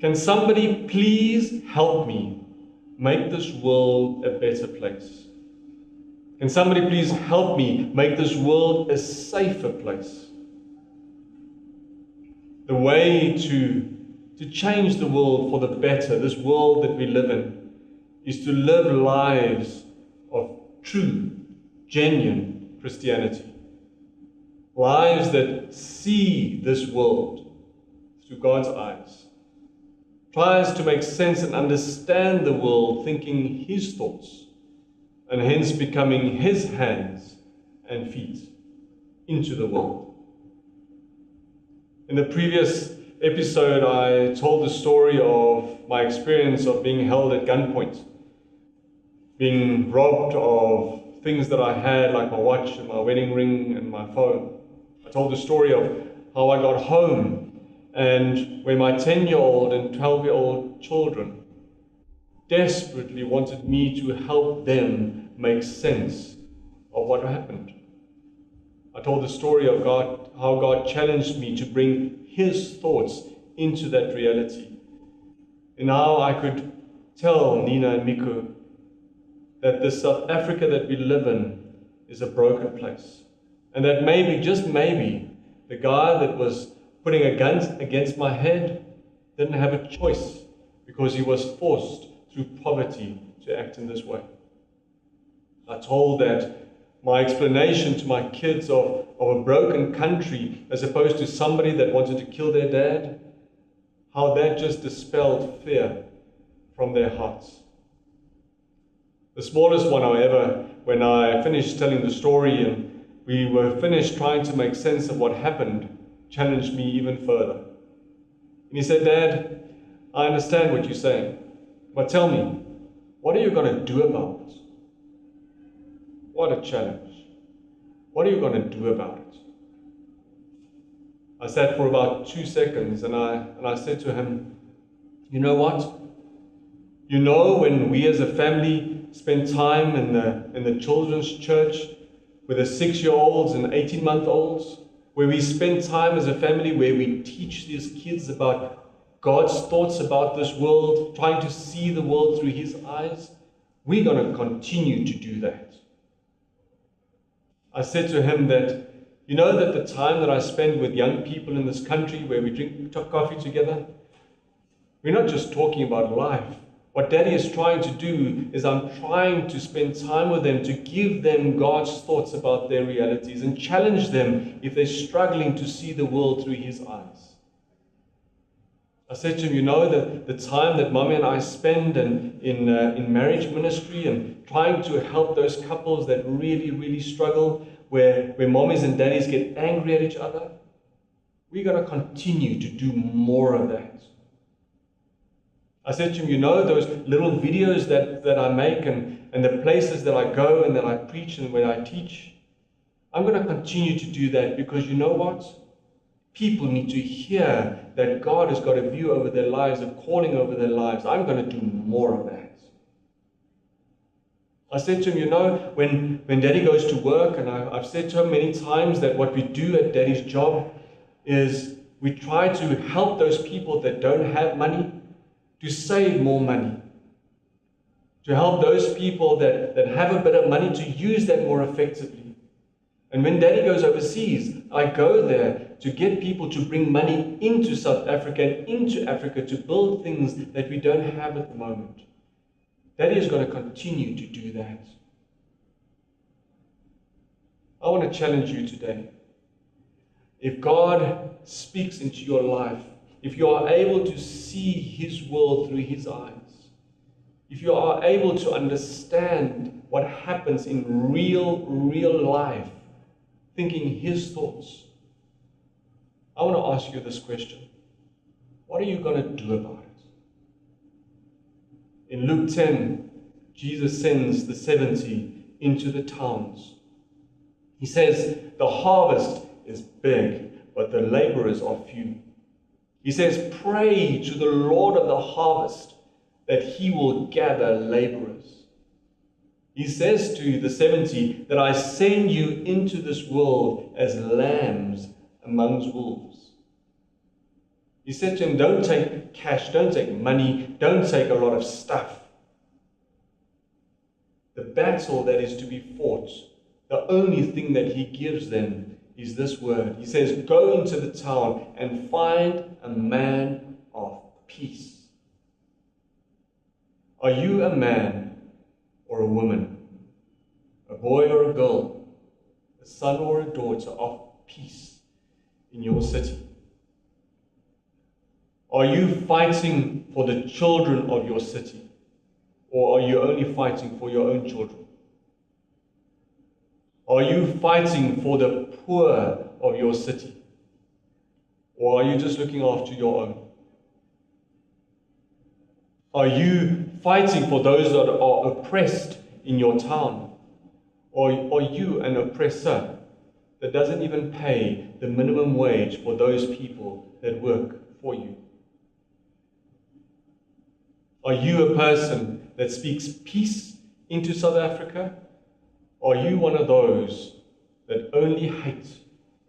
Can somebody please help me make this world a better place? Can somebody please help me make this world a safer place? The way to change the world for the better, this world that we live in, is to live lives of true, genuine Christianity. Lives that see this world through God's eyes. Tries to make sense and understand the world, thinking His thoughts, and hence becoming His hands and feet into the world. In the previous episode, I told the story of my experience of being held at gunpoint, being robbed of things that I had, like my watch and my wedding ring and my phone. I told the story of how I got home and where my 10-year-old and 12-year-old children desperately wanted me to help them make sense of what happened. I told the story of God, how God challenged me to bring His thoughts into that reality. And now I could tell Nina and Miku that the South Africa that we live in is a broken place. And that maybe, just maybe, the guy that was putting a gun against my head didn't have a choice because he was forced through poverty to act in this way. I told that my explanation to my kids of a broken country as opposed to somebody that wanted to kill their dad, how that just dispelled fear from their hearts. The smallest one, however, when I finished telling the story and we were finished trying to make sense of what happened, challenged me even further. And he said, "Dad, I understand what you're saying, but tell me, what are you going to do about it?" What a challenge. What are you going to do about it? I sat for about 2 seconds and I said to him, "You know what? You know, when we as a family spend time in the children's church with the 6-year-olds and 18-month-olds, where we spend time as a family where we teach these kids about God's thoughts about this world, trying to see the world through His eyes, we're going to continue to do that." I said to him that, you know, that the time that I spend with young people in this country where we drink coffee together, we're not just talking about life. What Daddy is trying to do is I'm trying to spend time with them to give them God's thoughts about their realities and challenge them if they're struggling to see the world through His eyes. I said to him, you know, that the time that Mommy and I spend in marriage ministry and trying to help those couples that really, really struggle, where mommies and daddies get angry at each other, we're going to continue to do more of that. I said to him, you know, those little videos that I make and the places that I go and that I preach and where I teach, I'm going to continue to do that because you know what? People need to hear that God has got a view over their lives, a calling over their lives. I'm going to do more of that. I said to him, you know, when Daddy goes to work, and I've said to him many times that what we do at Daddy's job is we try to help those people that don't have money to save more money. To help those people that have a bit of money to use that more effectively. And when Daddy goes overseas, I go there to get people to bring money into South Africa and into Africa to build things that we don't have at the moment. Daddy is going to continue to do that. I want to challenge you today. If God speaks into your life, if you are able to see His world through His eyes, if you are able to understand what happens in real life, thinking His thoughts, I want to ask you this question. What are you going to do about it? In Luke 10, Jesus sends the 70 into the towns. He says, the harvest is big, but the laborers are few. He says, pray to the Lord of the harvest that He will gather laborers. He says to the 70 that I send you into this world as lambs amongst wolves. He said to him, don't take cash, don't take money, don't take a lot of stuff. The battle that is to be fought, the only thing that he gives them is this word. He says, go into the town and find a man of peace. Are you a man or a woman, a boy or a girl, a son or a daughter of peace in your city? Are you fighting for the children of your city? Or are you only fighting for your own children? Are you fighting for the poor of your city? Or are you just looking after your own? Are you fighting for those that are oppressed in your town? Or are you an oppressor that doesn't even pay the minimum wage for those people that work for you? Are you a person that speaks peace into South Africa? Or are you one of those that only hate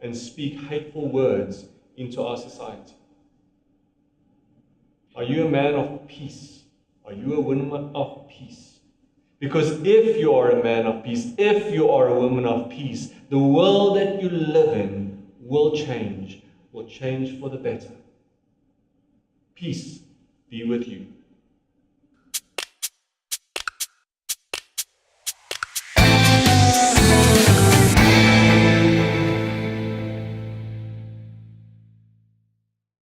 and speak hateful words into our society? Are you a man of peace? Are you a woman of peace? Because if you are a man of peace, if you are a woman of peace, the world that you live in will change for the better. Peace be with you.